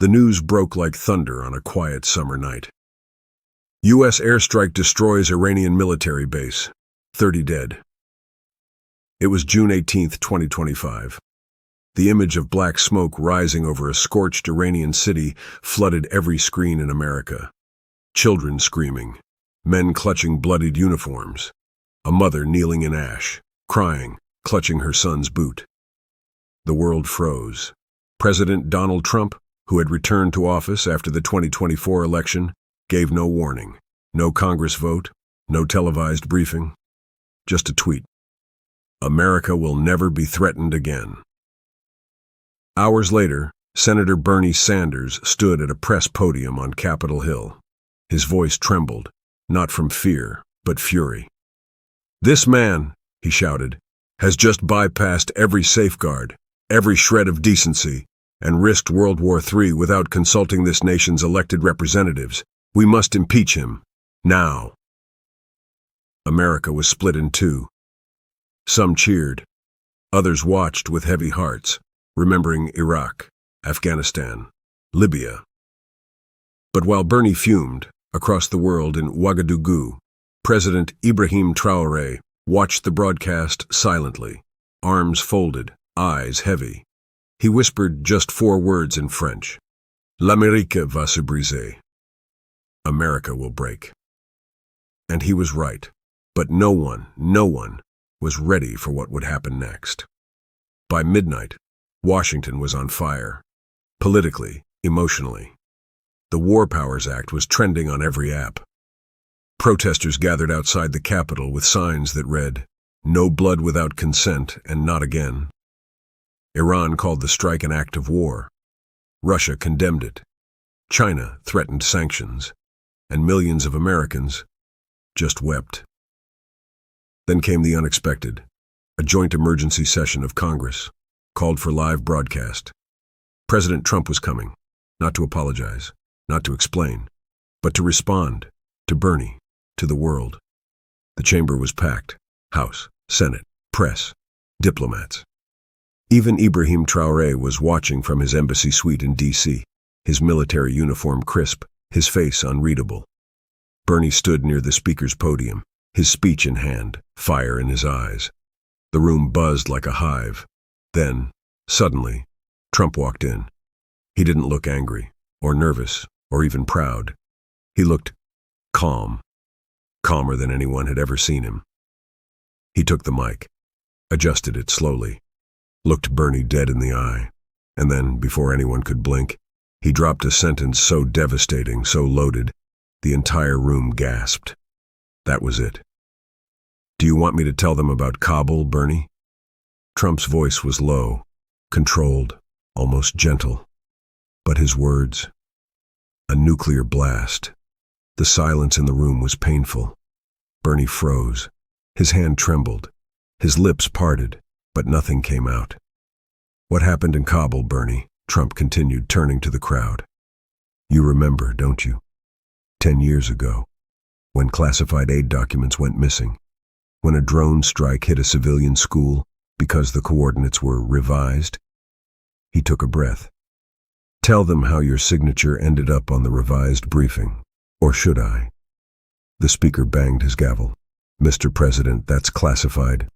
The news broke like thunder on a quiet summer night. U.S. airstrike destroys Iranian military base. 30 dead. It was June 18, 2025. The image of black smoke rising over a scorched Iranian city flooded every screen in America. Children screaming, men clutching bloodied uniforms, a mother kneeling in ash, crying, clutching her son's boot. The world froze. President Donald Trump, who had returned to office after the 2024 election, gave no warning, no Congress vote, no televised briefing, just a tweet. America will never be threatened again. Hours later, Senator Bernie Sanders stood at a press podium on Capitol Hill. His voice trembled, not from fear, but fury. "This man," he shouted, "has just bypassed every safeguard, every shred of decency, and risked World War III without consulting this nation's elected representatives. We must impeach him. Now." America was split in two. Some cheered. Others watched with heavy hearts, remembering Iraq, Afghanistan, Libya. But while Bernie fumed, across the world in Ouagadougou, President Ibrahim Traoré watched the broadcast silently, arms folded, eyes heavy. He whispered just 4 words in French. "L'Amérique va se briser." America will break. And he was right. But no one was ready for what would happen next. By midnight, Washington was on fire. Politically, emotionally. The War Powers Act was trending on every app. Protesters gathered outside the Capitol with signs that read, "No blood without consent and not again." Iran called the strike an act of war. Russia condemned it. China threatened sanctions. And millions of Americans just wept. Then came the unexpected. A joint emergency session of Congress, called for live broadcast. President Trump was coming, not to apologize, not to explain, but to respond, to Bernie, to the world. The chamber was packed. House, Senate, press, diplomats. Even Ibrahim Traoré was watching from his embassy suite in D.C., his military uniform crisp, his face unreadable. Bernie stood near the speaker's podium, his speech in hand, fire in his eyes. The room buzzed like a hive. Then, suddenly, Trump walked in. He didn't look angry, or nervous, or even proud. He looked calm, calmer than anyone had ever seen him. He took the mic, adjusted it slowly, looked Bernie dead in the eye, and then, before anyone could blink, he dropped a sentence so devastating, so loaded, the entire room gasped. That was it. "Do you want me to tell them about Kabul, Bernie?" Trump's voice was low, controlled, almost gentle. But his words, a nuclear blast. The silence in the room was painful. Bernie froze. His hand trembled. His lips parted, but nothing came out. "What happened in Kabul, Bernie?" Trump continued, turning to the crowd. "You remember, don't you? 10 years ago, when classified aid documents went missing, when a drone strike hit a civilian school because the coordinates were revised?" He took a breath. "Tell them how your signature ended up on the revised briefing. Or should I?" The speaker banged his gavel. "Mr. President, that's classified."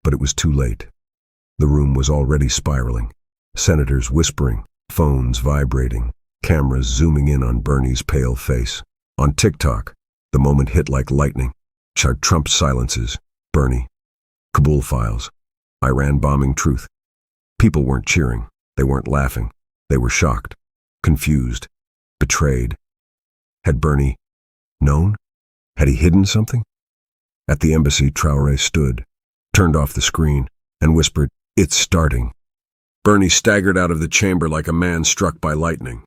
But it was too late. The room was already spiraling. Senators whispering, phones vibrating, cameras zooming in on Bernie's pale face. On TikTok, the moment hit like lightning. Trump silences, Bernie, Kabul files, Iran bombing truth. People weren't cheering. They weren't laughing. They were shocked, confused, betrayed. Had Bernie known? Had he hidden something? At the embassy, Traoré stood, turned off the screen, and whispered, "It's starting." Bernie staggered out of the chamber like a man struck by lightning.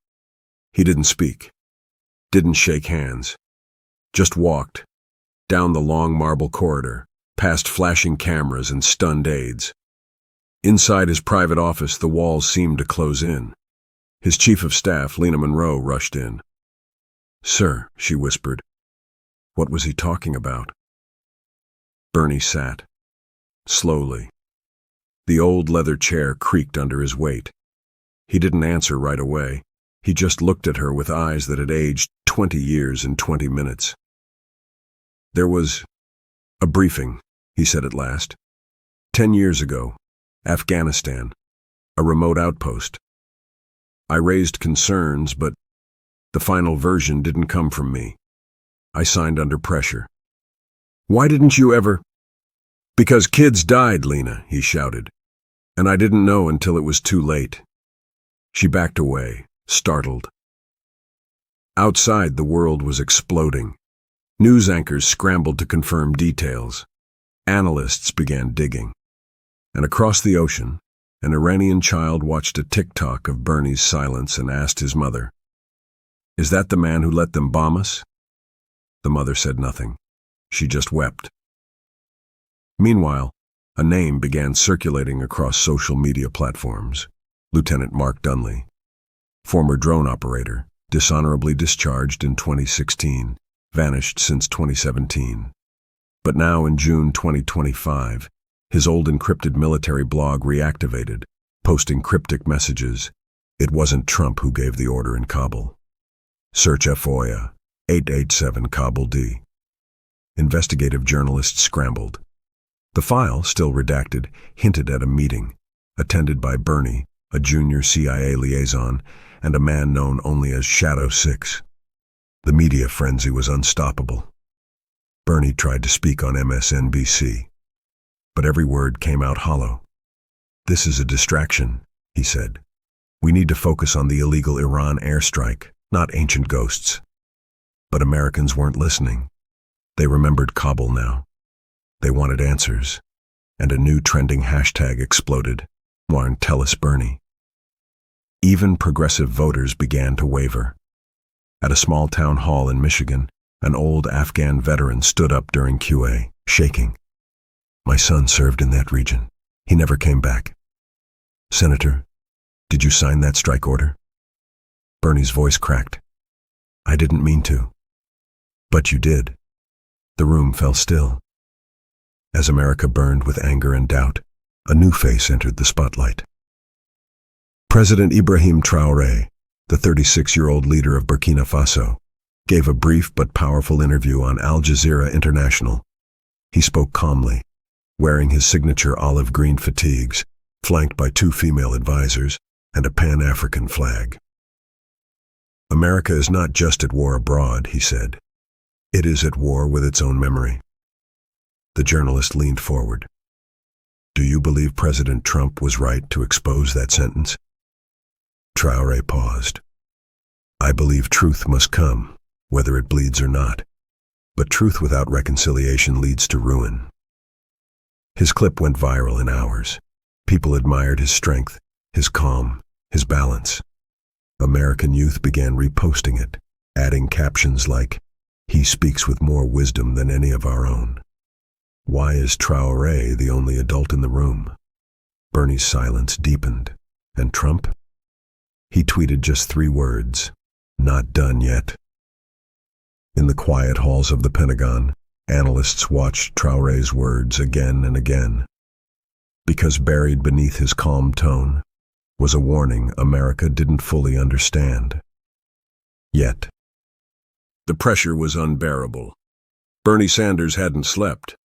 He didn't speak, didn't shake hands, just walked down the long marble corridor, past flashing cameras and stunned aides. Inside his private office, the walls seemed to close in. His chief of staff, Lena Monroe, rushed in. "Sir," she whispered. What was he talking about? Bernie sat, slowly. The old leather chair creaked under his weight. He didn't answer right away. He just looked at her with eyes that had aged 20 years in 20 minutes. "There was a briefing," he said at last. 10 years ago, Afghanistan, a remote outpost. I raised concerns, but the final version didn't come from me. I signed under pressure. "Why didn't you ever—" "Because kids died, Lena," he shouted, "and I didn't know until it was too late." She backed away, startled. Outside, the world was exploding. News anchors scrambled to confirm details. Analysts began digging. And across the ocean, an Iranian child watched a TikTok of Bernie's silence and asked his mother, "Is that the man who let them bomb us?" The mother said nothing. She just wept. Meanwhile, a name began circulating across social media platforms. Lieutenant Mark Dunley, former drone operator, dishonorably discharged in 2016, vanished since 2017. But now in June 2025, his old encrypted military blog reactivated, posting cryptic messages. It wasn't Trump who gave the order in Kabul. Search FOIA 887 Kabul D. Investigative journalists scrambled. The file, still redacted, hinted at a meeting, attended by Bernie, a junior CIA liaison, and a man known only as Shadow 6. The media frenzy was unstoppable. Bernie tried to speak on MSNBC, but every word came out hollow. "This is a distraction," he said. "We need to focus on the illegal Iran airstrike, not ancient ghosts." But Americans weren't listening. They remembered Kabul now. They wanted answers, and a new trending hashtag exploded. "Warren, tell us, Bernie." Even progressive voters began to waver. At a small town hall in Michigan, an old Afghan veteran stood up during QA, shaking. "My son served in that region. He never came back. Senator, did you sign that strike order?" Bernie's voice cracked. "I didn't mean to." "But you did." The room fell still. As America burned with anger and doubt, a new face entered the spotlight. President Ibrahim Traoré, the 36-year-old leader of Burkina Faso, gave a brief but powerful interview on Al Jazeera International. He spoke calmly, wearing his signature olive green fatigues, flanked by 2 female advisors and a Pan-African flag. "America is not just at war abroad," he said. "It is at war with its own memory." The journalist leaned forward. "Do you believe President Trump was right to expose that sentence?" Traoré paused. "I believe truth must come, whether it bleeds or not. But truth without reconciliation leads to ruin." His clip went viral in hours. People admired his strength, his calm, his balance. American youth began reposting it, adding captions like, "He speaks with more wisdom than any of our own." Why is Traoré the only adult in the room? Bernie's silence deepened. And Trump? He tweeted just 3 words, "Not done yet." In the quiet halls of the Pentagon, analysts watched Traoré's words again and again. Because buried beneath his calm tone was a warning America didn't fully understand. Yet, the pressure was unbearable. Bernie Sanders hadn't slept.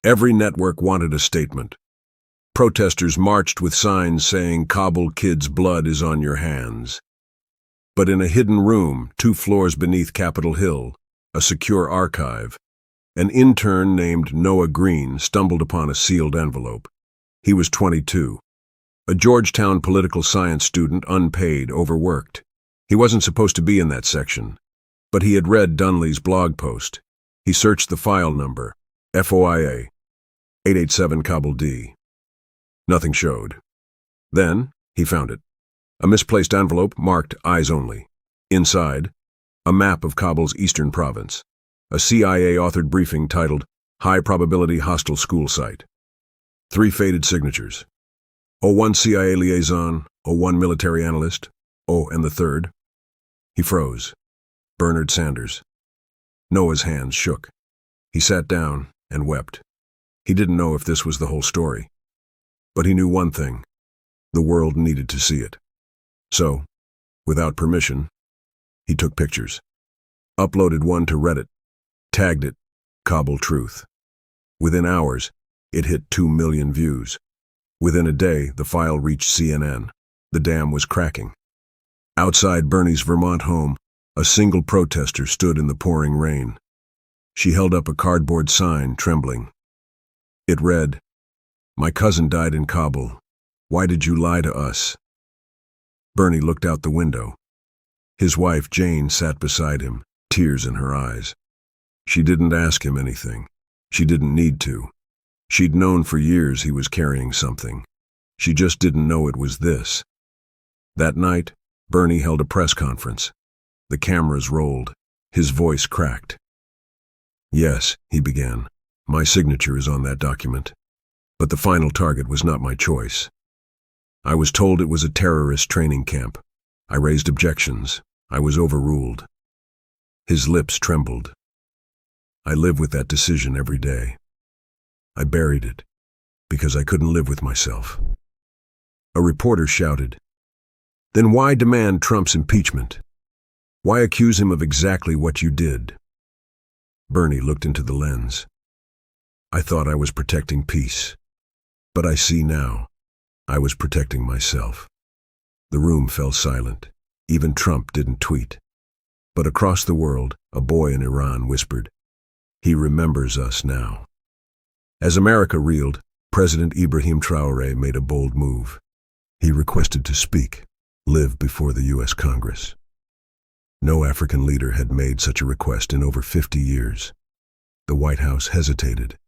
Every network wanted a statement. Protesters marched with signs saying, "Kabul kids' blood is on your hands." But in a hidden room, 2 floors beneath Capitol Hill, a secure archive, an intern named Noah Green stumbled upon a sealed envelope. He was 22, a Georgetown political science student, unpaid, overworked. He wasn't supposed to be in that section, but he had read Dunley's blog post. He searched the file number, FOIA 887 Kabul D. Nothing showed. Then, he found it. A misplaced envelope marked Eyes Only. Inside, a map of Kabul's eastern province. A CIA-authored briefing titled, "High Probability Hostile School Site." 3 faded signatures. 01 CIA liaison, 01 military analyst, and the 3rd. He froze. Bernard Sanders. Noah's hands shook. He sat down and wept. He didn't know if this was the whole story. But he knew one thing. The world needed to see it. So, Without permission, he took pictures, uploaded one to Reddit, tagged it, Kabul Truth. Within hours, it hit 2 million views. Within a day, the file reached CNN. The dam was cracking. Outside Bernie's Vermont home, a single protester stood in the pouring rain. She held up a cardboard sign, trembling. It read, "My cousin died in Kabul. Why did you lie to us?" Bernie looked out the window. His wife, Jane, sat beside him, tears in her eyes. She didn't ask him anything. She didn't need to. She'd known for years he was carrying something. She just didn't know it was this. That night, Bernie held a press conference. The cameras rolled. His voice cracked. "Yes," he began, "my signature is on that document. But the final target was not my choice. I was told it was a terrorist training camp. I raised objections. I was overruled." His lips trembled. "I live with that decision every day. I buried it because I couldn't live with myself." A reporter shouted, "Then why demand Trump's impeachment? Why accuse him of exactly what you did?" Bernie looked into the lens. "I thought I was protecting peace, but I see now I was protecting myself." The room fell silent. Even Trump didn't tweet. But across the world, a boy in Iran whispered, "He remembers us now." As America reeled, President Ibrahim Traoré made a bold move. He requested to speak, live before the U.S. Congress. No African leader had made such a request in over 50 years. The White House hesitated,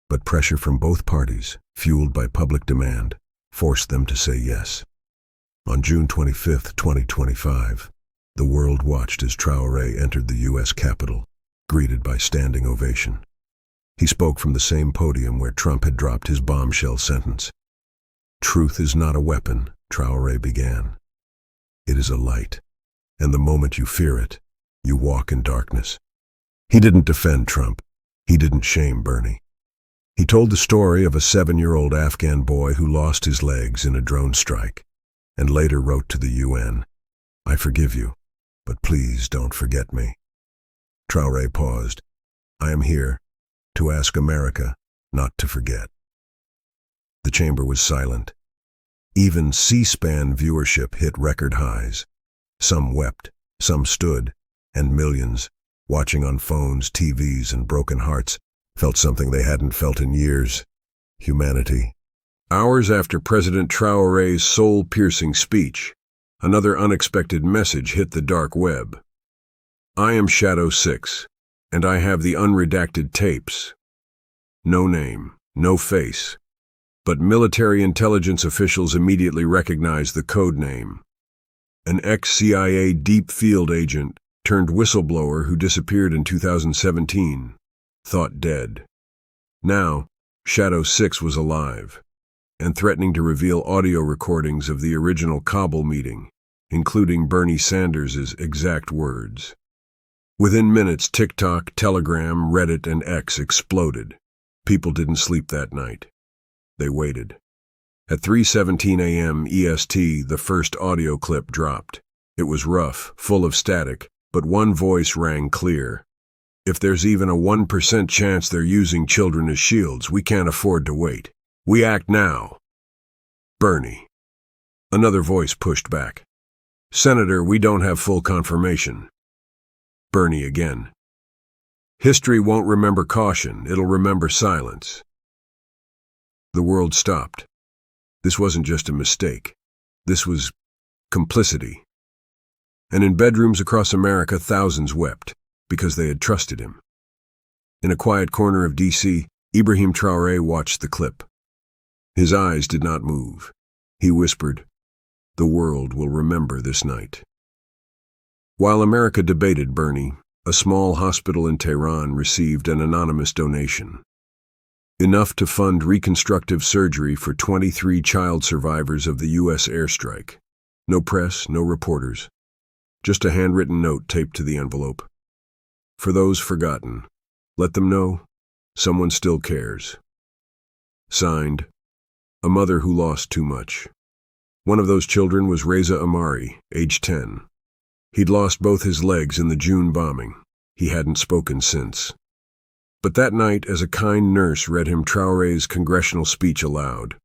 but pressure from both parties, fueled by public demand, forced them to say yes. On June 25, 2025, the world watched as Traoré entered the U.S. Capitol, greeted by standing ovation. He spoke from the same podium where Trump had dropped his bombshell sentence. "Truth is not a weapon," Traoré began. "It is a light, and the moment you fear it, you walk in darkness." He didn't defend Trump. He didn't shame Bernie. He told the story of a 7-year-old Afghan boy who lost his legs in a drone strike, and later wrote to the UN, "I forgive you, but please don't forget me." Traoré paused. "I am here to ask America not to forget." The chamber was silent. Even C-SPAN viewership hit record highs. Some wept, some stood, and millions, watching on phones, TVs, and broken hearts, felt something they hadn't felt in years: humanity. Hours after President Traoré's soul-piercing speech, another unexpected message hit the dark web. "I am Shadow 6, and I have the unredacted tapes." No name, no face, but military intelligence officials immediately recognized the code name. An ex-CIA deep field agent turned whistleblower who disappeared in 2017, thought dead. Now, Shadow 6 was alive, and threatening to reveal audio recordings of the original Kabul meeting, including Bernie Sanders' exact words. Within minutes, TikTok, Telegram, Reddit, and X exploded. People didn't sleep that night. They waited. At 3:17 a.m. EST, the first audio clip dropped. It was rough, full of static, but one voice rang clear. "If there's even a 1% chance they're using children as shields, we can't afford to wait. We act now." Bernie. Another voice pushed back. "Senator, we don't have full confirmation." Bernie again. "History won't remember caution, it'll remember silence." The world stopped. This wasn't just a mistake. This was complicity. And in bedrooms across America, thousands wept because they had trusted him. In a quiet corner of D.C., Ibrahim Traoré watched the clip. His eyes did not move. He whispered, "The world will remember this night." While America debated Bernie, a small hospital in Tehran received an anonymous donation. Enough to fund reconstructive surgery for 23 child survivors of the U.S. airstrike. No press, no reporters. Just a handwritten note taped to the envelope. "For those forgotten, let them know someone still cares." Signed, a mother who lost too much. One of those children was Reza Amari, age 10. He'd lost both his legs in the June bombing. He hadn't spoken since. But that night, as a kind nurse read him Traoré's congressional speech aloud,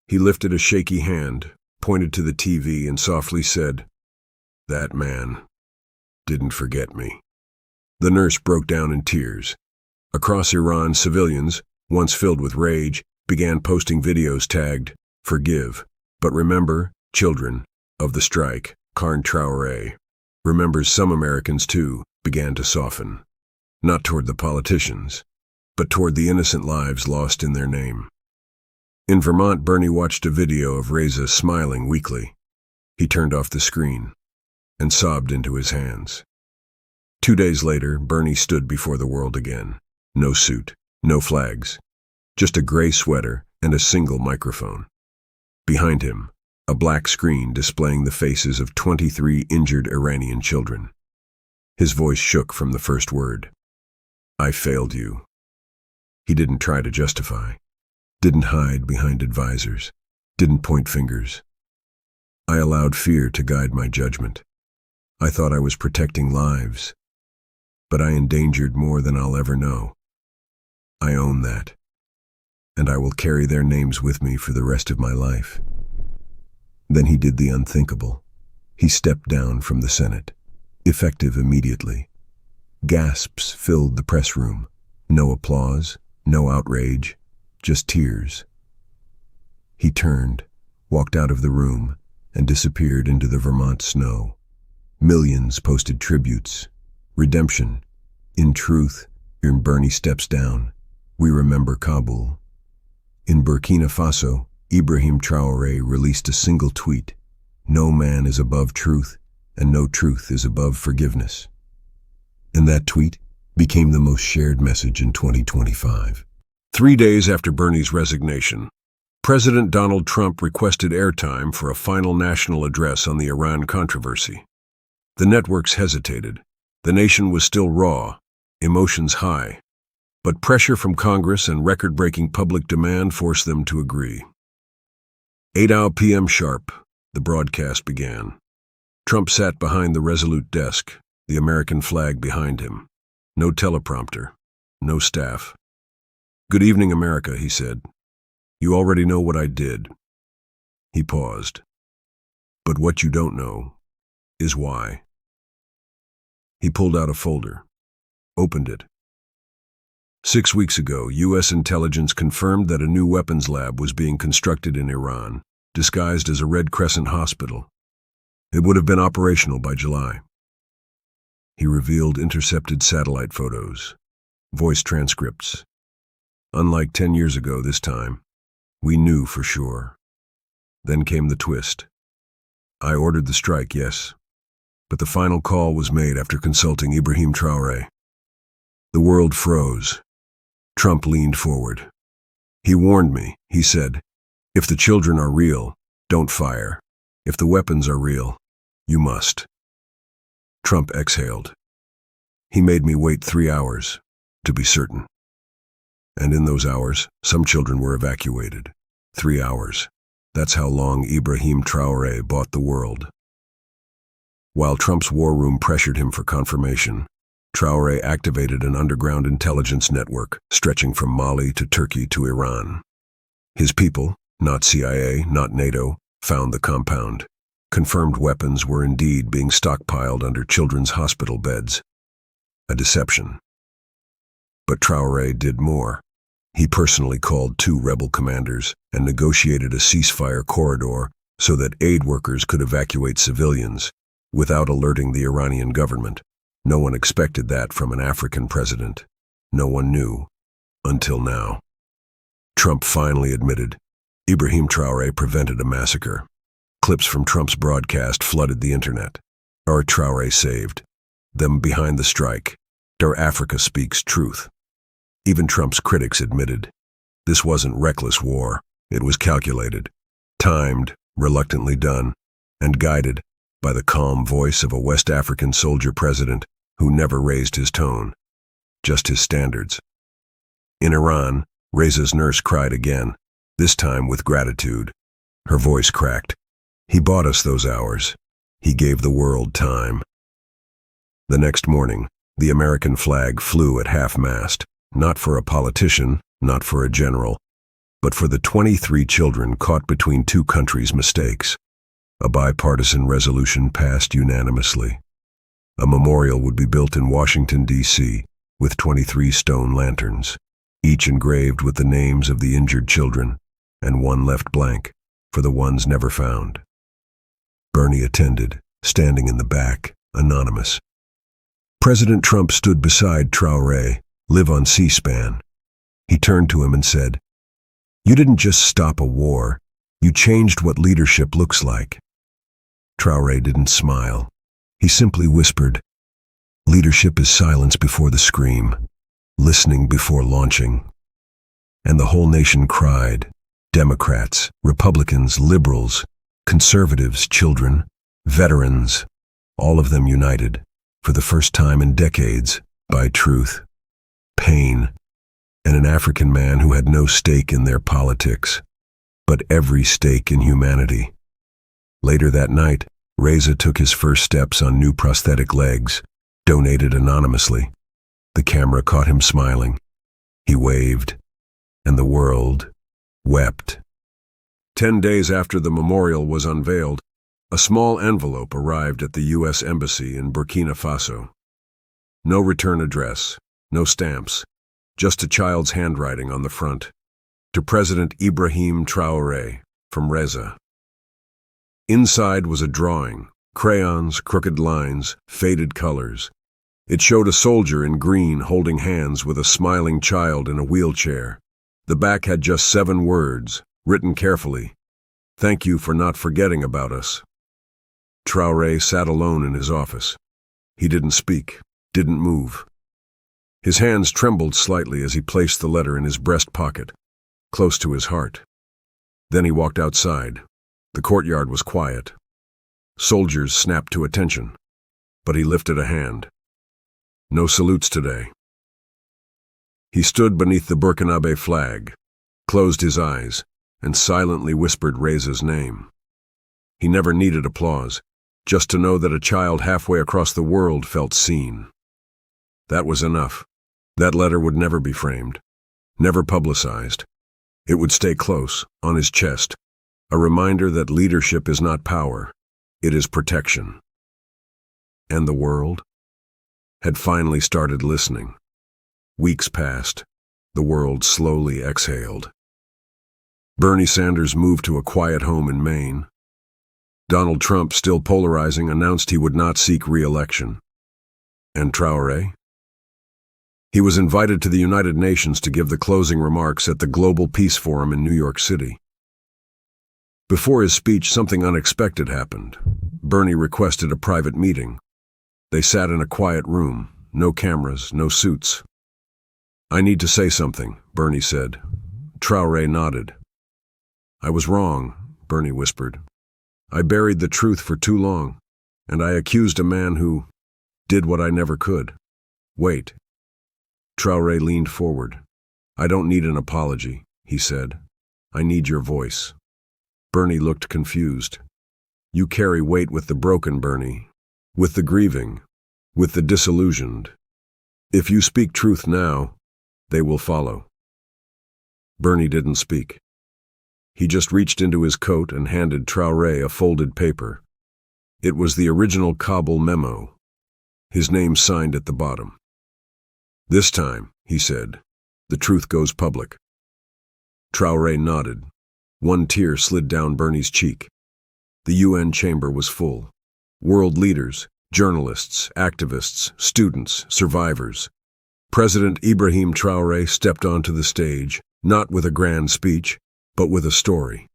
he lifted a shaky hand, pointed to the TV, and softly said, "That man didn't forget me." The nurse broke down in tears. Across Iran, civilians, once filled with rage, began posting videos tagged, "Forgive, but remember, children, of the strike." Karn Traoré remembers some Americans, too, began to soften, not toward the politicians, but toward the innocent lives lost in their name. In Vermont, Bernie watched a video of Reza smiling weakly. He turned off the screen and sobbed into his hands. 2 days later, Bernie stood before the world again. No suit, no flags, just a gray sweater and a single microphone. Behind him, a black screen displaying the faces of 23 injured Iranian children. His voice shook from the first word. "I failed you." He didn't try to justify, didn't hide behind advisors, didn't point fingers. "I allowed fear to guide my judgment. I thought I was protecting lives, but I endangered more than I'll ever know. I own that, and I will carry their names with me for the rest of my life." Then he did the unthinkable. He stepped down from the Senate, effective immediately. Gasps filled the press room. No applause, no outrage, just tears. He turned, walked out of the room, and disappeared into the Vermont snow. Millions posted tributes. Redemption. In truth, Bernie steps down. We remember Kabul. In Burkina Faso, Ibrahim Traoré released a single tweet. "No man is above truth, and no truth is above forgiveness." And that tweet became the most shared message in 2025. 3 days after Bernie's resignation, President Donald Trump requested airtime for a final national address on the Iran controversy. The networks hesitated. The nation was still raw, emotions high. But pressure from Congress and record-breaking public demand forced them to agree. 8 p.m. sharp, the broadcast began. Trump sat behind the resolute desk, the American flag behind him. No teleprompter, no staff. "Good evening, America," he said. "You already know what I did." He paused. "But what you don't know is why." He pulled out a folder, opened it. 6 weeks ago, U.S. intelligence confirmed that a new weapons lab was being constructed in Iran, disguised as a Red Crescent hospital. It would have been operational by July. He revealed intercepted satellite photos, voice transcripts. Unlike 10 years ago this time, we knew for sure. Then came the twist. I ordered the strike, yes, but the final call was made after consulting Ibrahim Traoré. The world froze. Trump leaned forward. "He warned me," he said. "If the children are real, don't fire. If the weapons are real, you must." Trump exhaled. "He made me wait 3 hours, to be certain." And in those hours, some children were evacuated. 3 hours. That's how long Ibrahim Traoré bought the world. While Trump's war room pressured him for confirmation, Traoré activated an underground intelligence network stretching from Mali to Turkey to Iran. His people, not CIA, not NATO, found the compound. Confirmed weapons were indeed being stockpiled under children's hospital beds. A deception. But Traoré did more. He personally called 2 rebel commanders and negotiated a ceasefire corridor so that aid workers could evacuate civilians without alerting the Iranian government. No one expected that from an African president. No one knew, until now. Trump finally admitted Ibrahim Traoré prevented a massacre. Clips from Trump's broadcast flooded the internet. Our Traoré saved them behind the strike. Our Africa speaks truth. Even Trump's critics admitted this wasn't reckless war. It was calculated, timed, reluctantly done, and guided by the calm voice of a West African soldier president who never raised his tone, just his standards. In Iran, Reza's nurse cried again, this time with gratitude. Her voice cracked. He bought us those hours. He gave the world time. The next morning, the American flag flew at half-mast, not for a politician, not for a general, but for the 23 children caught between two countries' mistakes. A bipartisan resolution passed unanimously. A memorial would be built in Washington, D.C., with 23 stone lanterns, each engraved with the names of the injured children, and one left blank for the ones never found. Bernie attended, standing in the back, anonymous. President Trump stood beside Traoré, live on C-SPAN. He turned to him and said, "You didn't just stop a war, you changed what leadership looks like." Traoré didn't smile. He simply whispered, "Leadership is silence before the scream, listening before launching." And the whole nation cried, Democrats, Republicans, liberals, conservatives, children, veterans, all of them united, for the first time in decades, by truth, pain, and an African man who had no stake in their politics, but every stake in humanity. Later that night, Reza took his first steps on new prosthetic legs, donated anonymously. The camera caught him smiling. He waved, and the world wept. 10 days after the memorial was unveiled, a small envelope arrived at the U.S. Embassy in Burkina Faso. No return address, no stamps, just a child's handwriting on the front. To President Ibrahim Traoré, from Reza. Inside was a drawing, crayons, crooked lines, faded colors. It showed a soldier in green holding hands with a smiling child in a wheelchair. The back had just 7 words, written carefully. "Thank you for not forgetting about us." Traoré sat alone in his office. He didn't speak, didn't move. His hands trembled slightly as he placed the letter in his breast pocket, close to his heart. Then he walked outside. The courtyard was quiet. Soldiers snapped to attention, but he lifted a hand. No salutes today. He stood beneath the Burkinabe flag, closed his eyes, and silently whispered Reza's name. He never needed applause, just to know that a child halfway across the world felt seen. That was enough. That letter would never be framed, never publicized. It would stay close, on his chest, a reminder that leadership is not power, it is protection. And the world had finally started listening. Weeks passed. The world slowly exhaled. Bernie Sanders moved to a quiet home in Maine. Donald Trump, still polarizing, announced he would not seek re-election. And Traoré? He was invited to the United Nations to give the closing remarks at the Global Peace Forum in New York City. Before his speech, something unexpected happened. Bernie requested a private meeting. They sat in a quiet room, no cameras, no suits. "I need to say something," Bernie said. Traoré nodded. "I was wrong," Bernie whispered. "I buried the truth for too long, and I accused a man who did what I never could. Wait." Traoré leaned forward. "I don't need an apology," he said. "I need your voice." Bernie looked confused. "You carry weight with the broken, Bernie, with the grieving, with the disillusioned. If you speak truth now, they will follow." Bernie didn't speak. He just reached into his coat and handed Traoré a folded paper. It was the original Kabul memo, his name signed at the bottom. "This time," he said, "the truth goes public." Traoré nodded. One tear slid down Bernie's cheek. The UN chamber was full. World leaders, journalists, activists, students, survivors. President Ibrahim Traoré stepped onto the stage, not with a grand speech, but with a story.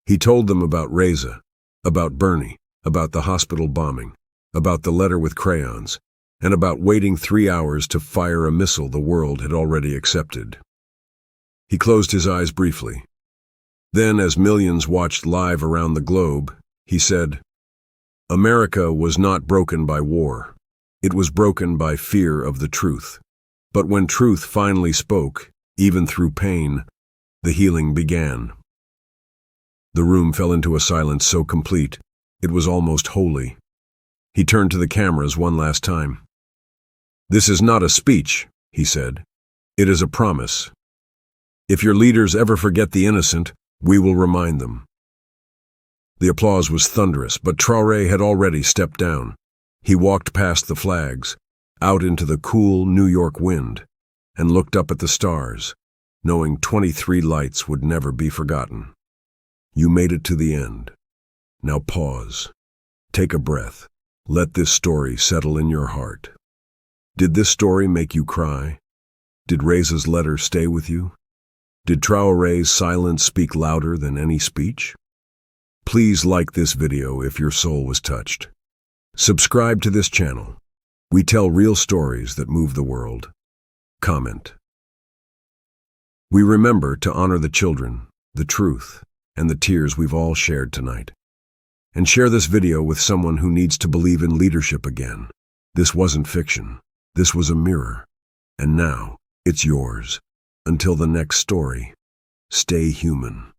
He told them about Reza, about Bernie, about the hospital bombing, about the letter with crayons, and about waiting 3 hours to fire a missile the world had already accepted. He closed his eyes briefly. Then, as millions watched live around the globe, he said, "America was not broken by war. It was broken by fear of the truth. But when truth finally spoke, even through pain, the healing began." The room fell into a silence so complete, it was almost holy. He turned to the cameras one last time. "This is not a speech," he said. "It is a promise. If your leaders ever forget the innocent, we will remind them." The applause was thunderous, but Traoré had already stepped down. He walked past the flags, out into the cool New York wind, and looked up at the stars, knowing 23 lights would never be forgotten. You made it to the end. Now pause. Take a breath. Let this story settle in your heart. Did this story make you cry? Did Reza's letter stay with you? Did Traoré's silence speak louder than any speech? Please like this video if your soul was touched. Subscribe to this channel. We tell real stories that move the world. Comment. We remember to honor the children, the truth, and the tears we've all shared tonight. And share this video with someone who needs to believe in leadership again. This wasn't fiction. This was a mirror. And now, it's yours. Until the next story, stay human.